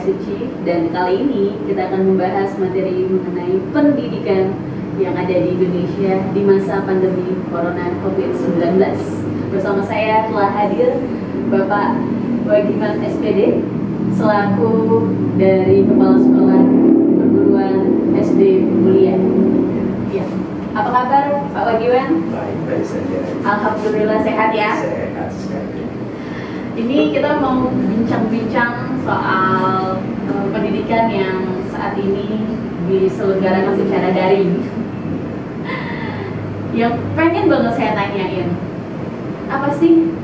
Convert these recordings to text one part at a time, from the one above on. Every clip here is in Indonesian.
Suci, dan kali ini kita akan membahas materi mengenai pendidikan yang ada di Indonesia di masa pandemi Corona COVID-19. Bersama saya telah hadir Bapak Wagiman SPD selaku dari Kepala Sekolah Perguruan SD Mulia. Ya. Apa kabar Pak Wagiman? Baik saja. Alhamdulillah sehat ya. Sehat sekali. Ini kita mau bincang-bincang soal pendidikan yang saat ini diselenggarakan secara daring. Yang pengen banget saya tanyain, apa sih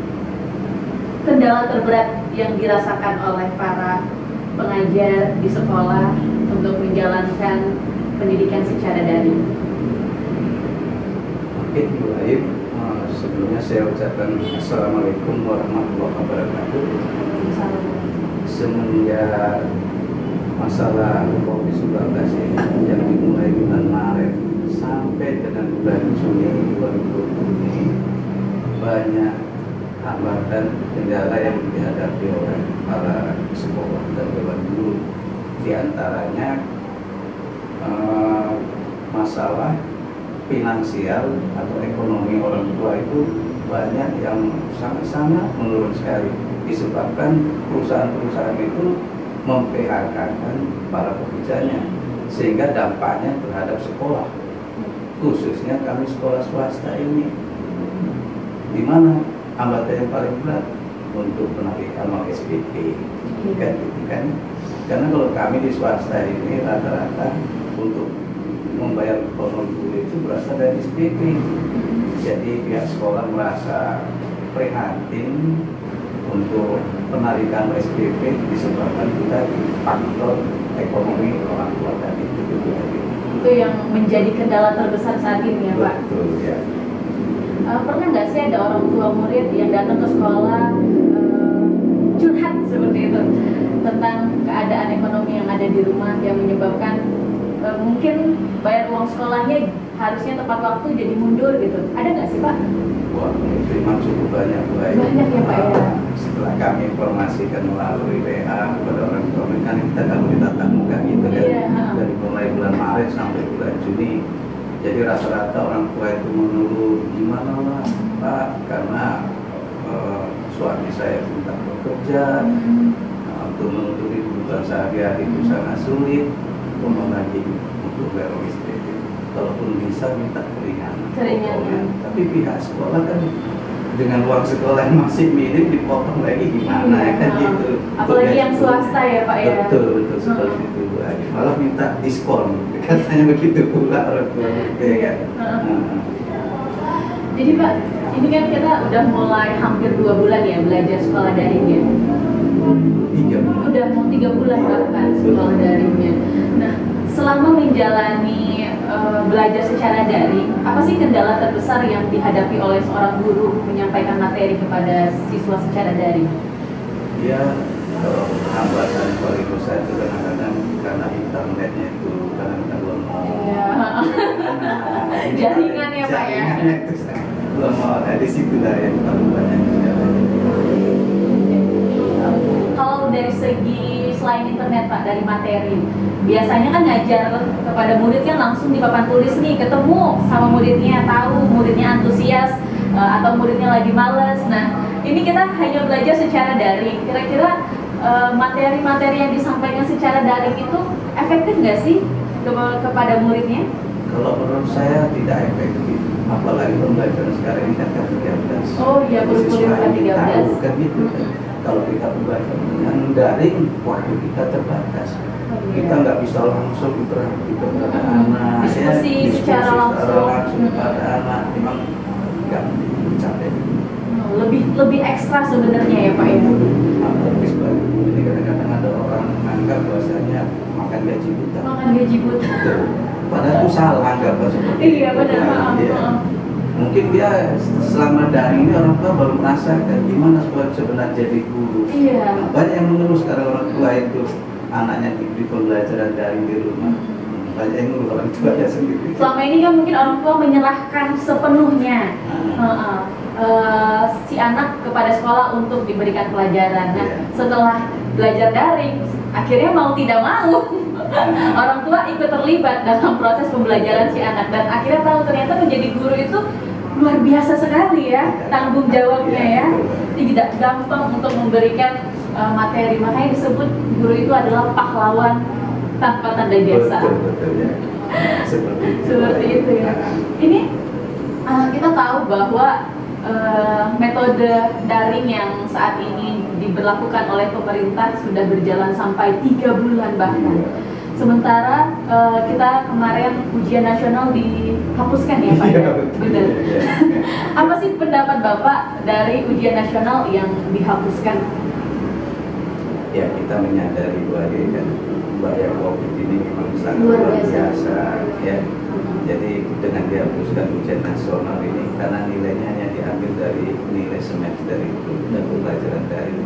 kendala terberat yang dirasakan oleh para pengajar di sekolah untuk menjalankan pendidikan secara daring? Oke, baik. Sebelumnya saya ucapkan Assalamualaikum warahmatullahi wabarakatuh. Semenjak masalah COVID-19 ini yang dimulai bulan Maret sampai dengan bulan Juni 2020 ini, banyak hambatan kendala yang dihadapi oleh para sekolah dan dewan guru. Di antaranya masalah finansial atau ekonomi orang tua itu banyak yang sangat-sangat menurun sekali, disebabkan perusahaan-perusahaan itu mem-PHK-kan para pekerjanya, sehingga dampaknya terhadap sekolah, khususnya kami sekolah swasta ini, di mana hambatan yang paling berat untuk penarikan uang SPP, kan? Karena kalau kami di swasta ini rata-rata untuk membayar honor guru itu berasal dari SPP. Jadi pihak sekolah merasa prihatin untuk penarikan SPP disebabkan kita faktor ekonomi orang tua tadi. Itu yang menjadi kendala terbesar saat ini ya Pak? Betul ya. Pernah nggak sih ada orang tua murid yang datang ke sekolah curhat seperti itu tentang keadaan ekonomi yang ada di rumah yang menyebabkan mungkin bayar uang sekolahnya harusnya tepat waktu jadi mundur gitu? Ada nggak sih Pak? Wah, memang cukup banyak. Banyak ya Pak ya? Setelah kami informasikan melalui WA kepada orang tua, kan kita tatap muka gitu kan, dari mulai bulan Maret sampai bulan Juni. Jadi rata-rata orang tua itu mengeluh, gimana lah Pak, karena suami saya tidak bekerja, untuk menutupi kebutuhan sehari-hari itu sangat sulit, belum lagi untuk bayar SPP. Kalaupun bisa minta keringanan. Tapi pihak sekolah kan dengan uang sekolah yang masih minim dipotong lagi gimana kan gitu. Apalagi yang swasta ya Pak ya. Betul seperti itu. Malah minta diskon, katanya begitu pula orang tua ya kan. Jadi Pak, ini kan kita udah mulai hampir 2 bulan ya belajar sekolah daringnya. 3 bulan. Udah mau 3 bulan bahkan sekolah daringnya. Nah, selama menjalani belajar secara daring, apa sih kendala terbesar yang dihadapi oleh seorang guru menyampaikan materi kepada siswa secara daring? Ya, kalau hambatan paling besar itu kadang-kadang karena internetnya itu kadang-kadang lemah. Iya. Jaringan ya Pak ya. Jaringannya itu lemah. Di situ lah yang paling banyak kendalanya. Kalau dari segi selain internet Pak, dari materi, biasanya kan ngajar kepada murid kan langsung di papan tulis nih, ketemu sama muridnya, tahu muridnya antusias atau muridnya lagi males. Nah, ini kita hanya belajar secara daring. Kira-kira materi-materi yang disampaikan secara daring itu efektif nggak sih kepada muridnya? Kalau menurut saya tidak efektif, apalagi pembelajaran sekarang ini kan K13. Oh iya, kurikulum K13. Kan gitu kan. Kalau kita belajar dengan daring, waktu kita terbatas. Kita nggak bisa langsung interaksi kepada anak, diskusi secara langsung kepada anak, memang nggak mencapai. Lebih ekstra sebenarnya ya Pak ya. Ini kadang-kadang ada orang menganggap bahwasanya makan gaji buta. Makan gaji buta. Padahal itu salah anggap seperti itu. Iya benar, maaf. Mungkin dia selama daring ini orang tua baru merasakan gimana sebenarnya jadi guru. Iya. Banyak yang mengeluh sekarang orang tua itu anaknya di pembelajaran daring di rumah. Banyak yang mengeluh orang tuanya sendiri. Selama ini kan mungkin orang tua menyerahkan sepenuhnya si anak kepada sekolah untuk diberikan pelajaran. Nah, setelah belajar daring. Akhirnya mau tidak mau orang tua ikut terlibat dalam proses pembelajaran si anak, dan akhirnya tahu ternyata menjadi guru itu luar biasa sekali ya tanggung jawabnya ya. Tidak gampang untuk memberikan materi, makanya disebut guru itu adalah pahlawan tanpa tanda jasa. Betul ya. Seperti itu ya. Ini kita tahu bahwa metode daring yang saat ini diberlakukan oleh pemerintah sudah berjalan sampai 3 bulan bahkan. Sementara kita kemarin ujian nasional dihapuskan ya Pak? Iya, benar. Apa sih pendapat Bapak dari ujian nasional yang dihapuskan? Ya, kita menyadari bahwa COVID ini memang sangat luar biasa ya. Jadi dengan dihapuskan ujian nasional ini karena nilainya hanya diambil dari nilai semester itu dan pembelajaran dari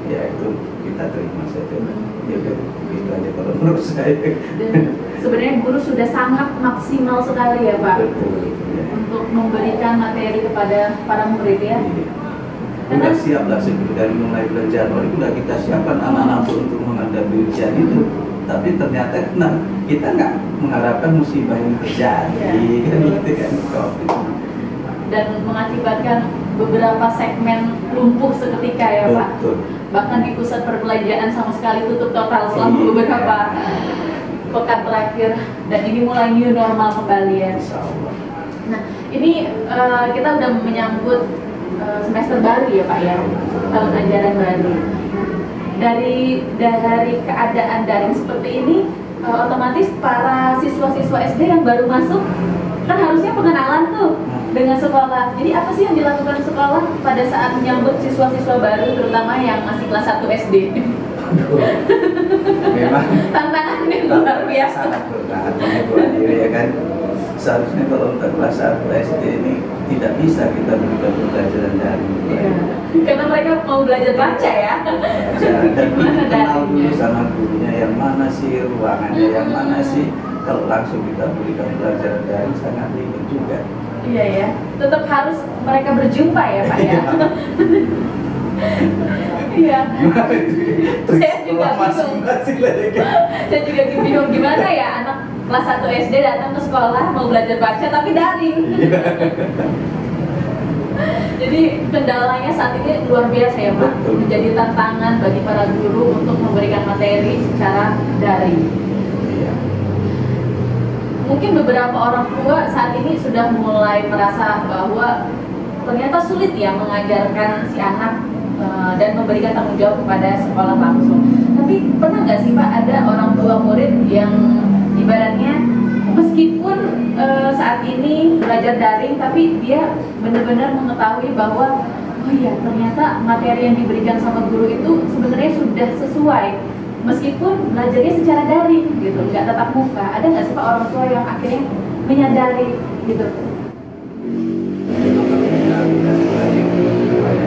ya itu kita terima saja. Ya kan, itu aja kalau menurut saya. Dan sebenarnya guru sudah sangat maksimal sekali ya Pak. Betul, ya. Untuk memberikan materi kepada para murid ya. Iya. Udah siap lah sebelum dari mulai bulan Januari udah kita siapkan anak-anak untuk menghadapi ujian itu. Tapi ternyata kita nggak mengharapkan musibah yang terjadi kan gitu kan COVID. Dan mengakibatkan beberapa segmen lumpuh seketika ya Pak. Betul. Bahkan di pusat perbelanjaan sama sekali tutup total selama beberapa pekan terakhir, dan ini mulai new normal kembali ya. Insya Allah. Nah ini kita udah menyambut semester baru ya Pak ya, tahun ajaran baru. Dari keadaan daring seperti ini, otomatis para siswa-siswa SD yang baru masuk kan harusnya pengenalan tuh dengan sekolah. Jadi apa sih yang dilakukan sekolah pada saat menyambut siswa-siswa baru, terutama yang masih kelas 1 SD? Memang tantangannya luar biasa. Sangat berat ya kan. Seharusnya kalau untuk kelas 1 SD ini tidak bisa kita berikan pembelajaran daring. Iya. Karena mereka mau belajar baca ya. Dan kenal dulu sama gurunya yang mana sih, ruangannya yang mana sih. Kalau langsung kita berikan pelajaran daring sangat ribet juga. Iya ya, tetap harus mereka berjumpa ya Pak ya. Iya. Saya juga bingung. Saya juga bingung gimana ya anak kelas 1 SD datang ke sekolah mau belajar baca tapi daring. Jadi kendalanya saat ini luar biasa ya Pak. Menjadi tantangan bagi para guru untuk memberikan materi secara daring. Mungkin beberapa orang tua saat ini sudah mulai merasa bahwa ternyata sulit ya mengajarkan si anak dan memberikan tanggung jawab kepada sekolah langsung. Tapi pernah nggak sih Pak ada orang tua murid yang ibaratnya meskipun saat ini belajar daring, tapi dia benar-benar mengetahui bahwa oh iya ternyata materi yang diberikan sama guru itu sebenarnya sudah sesuai meskipun belajarnya secara daring gitu, nggak tatap muka. Ada nggak sih Pak orang tua yang akhirnya menyadari gitu?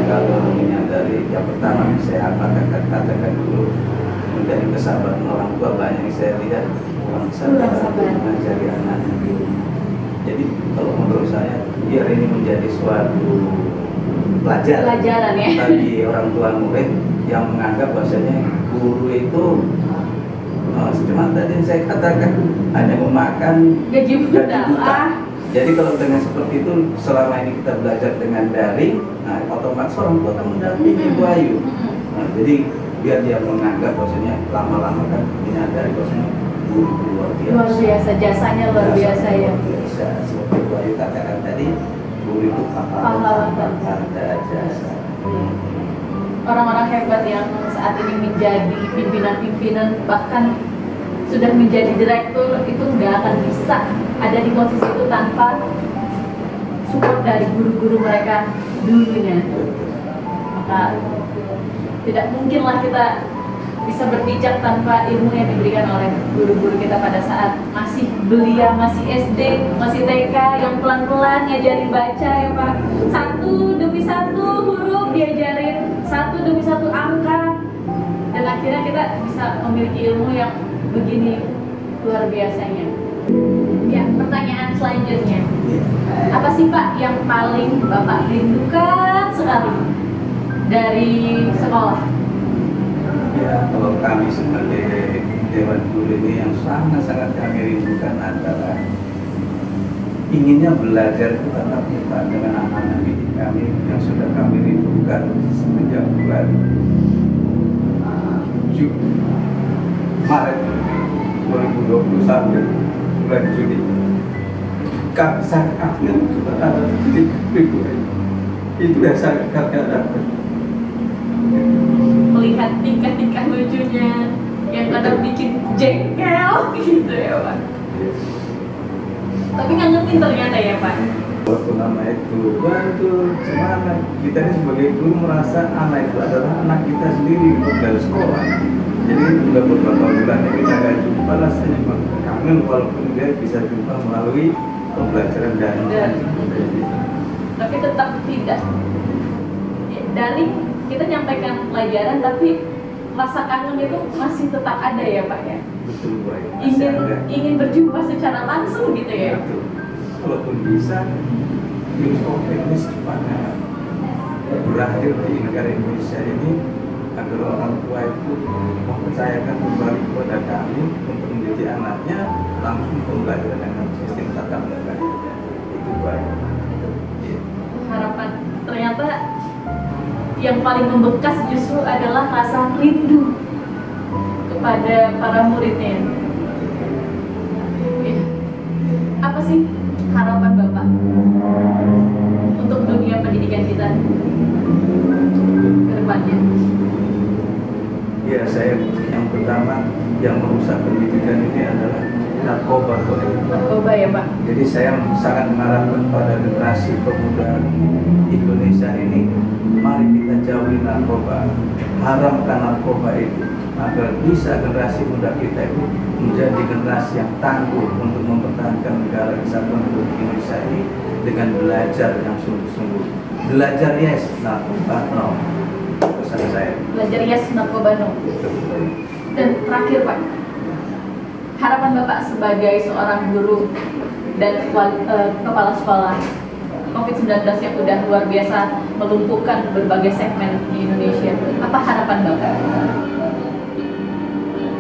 Kalau menyadari yang pertama saya katakan dulu menjadi kesabaran orang tua. Banyak yang saya lihat orang sabar mengajari anaknya. Jadi kalau menurut saya biar ini menjadi suatu pelajaran ya bagi orang tua murid yang menganggap bahwasanya guru itu cuma tadi yang saya katakan hanya memakan gaji buta. Jadi kalau dengan seperti itu selama ini kita belajar dengan daring, nah otomatis orang tua akan mendampingi Ibu Ayu. Nah, jadi biar dia menganggap bahwasanya lama-lama kan menyadari bahwasanya guru itu luar biasa. Luar biasa, jasanya luar biasa ya. Biasa. Seperti Ibu Ayu katakan tadi, guru itu pahlawan tanda jasa. Orang-orang hebat yang saat ini menjadi pimpinan-pimpinan, bahkan sudah menjadi direktur, itu nggak akan bisa ada di posisi itu tanpa support dari guru-guru mereka dulunya. Maka tidak mungkinlah kita bisa berpijak tanpa ilmu yang diberikan oleh guru-guru kita pada saat masih belia, masih SD, masih TK, yang pelan-pelan ngajarin baca ya Pak. Satu demi satu huruf diajarin, satu demi satu angka, dan akhirnya kita bisa memiliki ilmu yang begini luar biasanya. Ya, pertanyaan selanjutnya, apa sih Pak yang paling Bapak rindukan sekali dari sekolah? Ya, kalau kami sebagai Dewan Guru ini yang sangat-sangat kami rindukan adalah inginnya belajar itu tatap muka dengan anak-anak didik kami yang sudah kami rindukan semenjak bulan Maret 2020 sampai bulan Juni. Kami sangat kangen kepada anak didik itu yang sangat kami harapkan. Melihat tingkah-tingkah lucunya yang kadang bikin jengkel gitu ya Pak. Tapi ngangetin ternyata ya Pak. Waktu nama itu, waduh, gimana kita ini sebagai guru merasa anak itu adalah anak kita sendiri dari sekolah. Jadi sudah beberapa bulan ya kita nggak jumpa, rasanya kangen walaupun dia bisa jumpa melalui pembelajaran daring. Tapi tetap tidak daring, kita nyampaikan pelajaran tapi rasa kangen itu masih tetap ada ya Pak ya. Betul Pak. Ingin berjumpa secara langsung gitu ya. Betul. Walaupun bisa virus COVID ini secepatnya berakhir di negara Indonesia ini, agar orang tua itu mempercayakan kembali kepada kami untuk mendidik anaknya langsung pembelajaran dengan sistem tatap muka. Itu baik. Harapan ternyata yang paling membekas justru adalah rasa rindu kepada para muridnya. Ya. Apa sih harapan Bapak untuk dunia pendidikan kita ke depannya? Ya, saya yang pertama yang merusak pendidikan ini adalah narkoba. Narkoba ya Pak. Jadi saya sangat mengharapkan pada generasi pemuda Indonesia ini, mari kita jauhi narkoba, haramkan narkoba itu, agar bisa generasi muda kita itu menjadi generasi yang tangguh untuk mempertahankan negara kesatuan Republik Indonesia ini dengan belajar yang sungguh-sungguh. Belajar yes, narkoba no. Pesan saya. Belajar yes, narkoba no. Dan terakhir Pak, harapan Bapak sebagai seorang guru dan kepala sekolah COVID-19 yang udah luar biasa melumpuhkan berbagai segmen di Indonesia, apa harapan Bapak?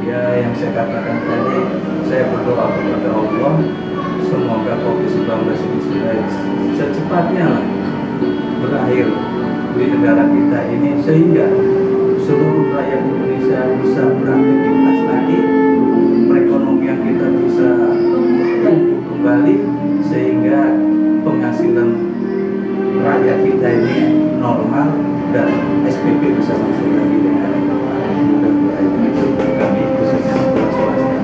Ya, yang saya katakan tadi, saya berdoa kepada Allah semoga COVID-19 ini sudah secepatnya lah berakhir di negara kita ini, sehingga seluruh rakyat Indonesia bisa beraktivitas lagi, perekonomian kita bisa tumbuh kembali, sehingga penghasilan rakyat kita ini normal dan SPP bisa masuk lagi dengan mudah-mudahan. Kami khususnya sekolah swasta,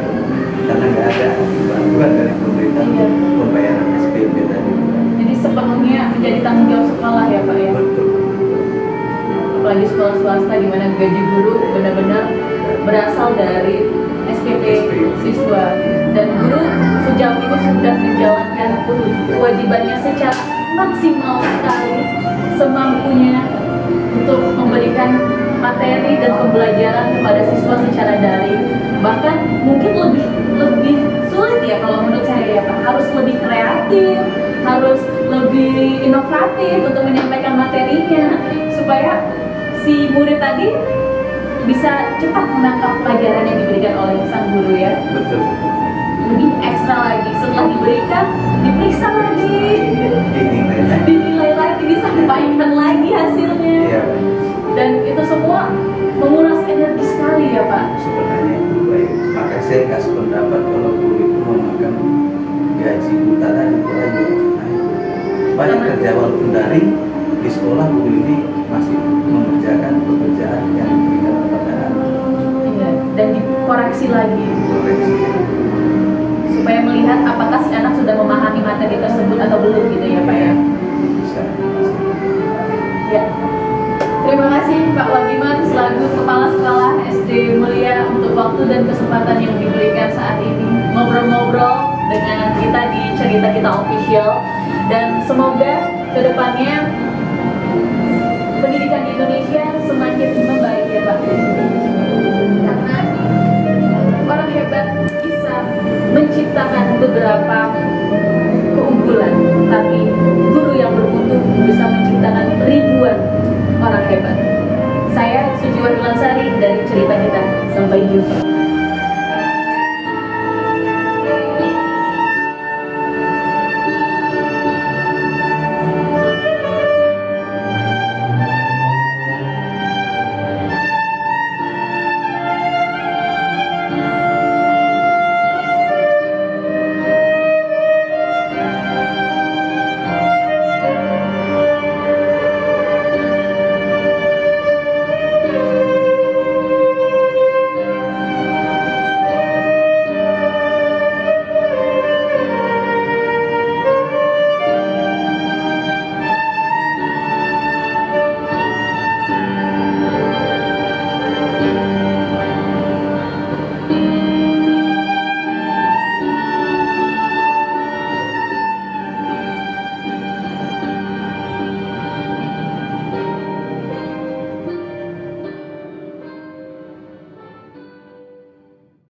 karena nggak ada bantuan dari pemerintah pembayaran SPP tadi. Jadi sepenuhnya menjadi tanggung jawab sekolah ya Pak ya. Betul. Apalagi sekolah swasta di mana gaji guru benar-benar berasal dari SPP siswa, dan guru sejauh ini sudah menjalankan kewajibannya secara maksimal sekali, semampunya untuk memberikan materi dan pembelajaran kepada siswa secara daring. Bahkan mungkin lebih sulit ya kalau menurut saya ya Pak, harus lebih kreatif, harus lebih inovatif untuk menyampaikan materinya supaya si murid tadi bisa cepat menangkap pelajaran yang diberikan oleh sang guru ya. Betul. Lebih ekstra lagi, setelah diberikan diperiksa lagi, dinilai lagi, disampaikan lagi hasilnya. Iya. Dan itu semua menguras energi sekali ya Pak. Sebenarnya itu baik. Maka saya kasih pendapat kalau guru itu memakan gaji buta tadi itu aja. Nah, banyak kerja walaupun daring di sekolah, guru ini masih mengerjakan pekerjaan yang diberikan kepada anak. Iya. Dan dikoreksi lagi. Koreksi. Supaya melihat apakah si anak sudah memahami materi tersebut atau belum gitu ya Pak ya. Bisa. Ya. Terima kasih Pak Wagiman selaku Kepala Sekolah SD Mulia untuk waktu dan kesempatan yang diberikan saat ini ngobrol-ngobrol dengan kita di Cerita Kita Official, dan semoga kedepannya pendidikan di Indonesia semakin membaik ya Pak, karena orang hebat bisa menciptakan beberapa keunggulan, tapi guru yang bermutu bisa menciptakan ribuan orang hebat. Saya Sujiwan Lansari dari Cerita Kita Sampai jumpa.